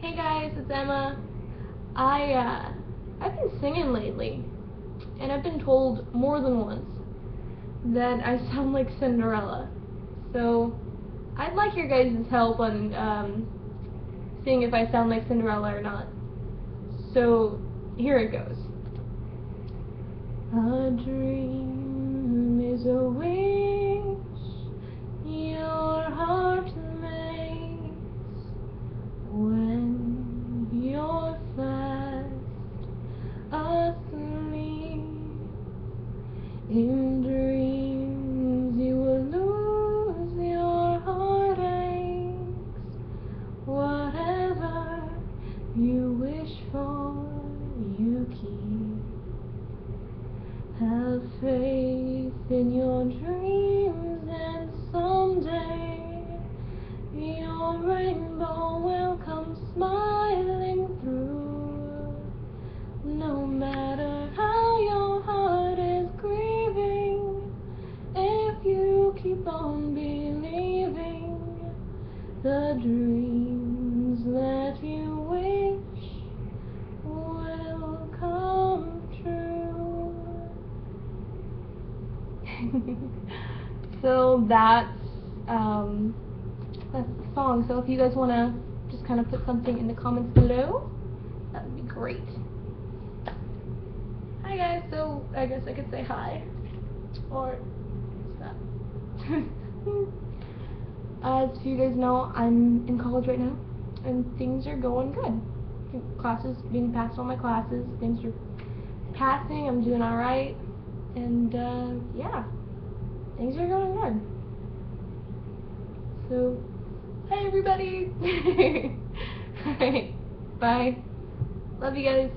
Hey guys, it's Emma. I've been singing lately, and I've been told more than once that I sound like Cinderella. So I'd like your guys' help on seeing if I sound like Cinderella or not. So here it goes. A dream is a wish your heart makes when you're fast asleep. In dreams you will lose your heartaches. Whatever you wish for, you keep. Have faith in your dreams, and someday your rainbow will come smiling through. No matter how your heart is grieving, if you keep on believing, the dreams that you wish will come true. So that's the song. So if you guys want to just kind of put something in the comments below, that would be great. Hi guys, so I guess I could say hi, or stop. As you guys know, I'm in college right now, and things are going good. Classes, being passed all my classes, things are passing, I'm doing alright, and yeah, things are going good. So, hi everybody! Alright, bye. Love you guys.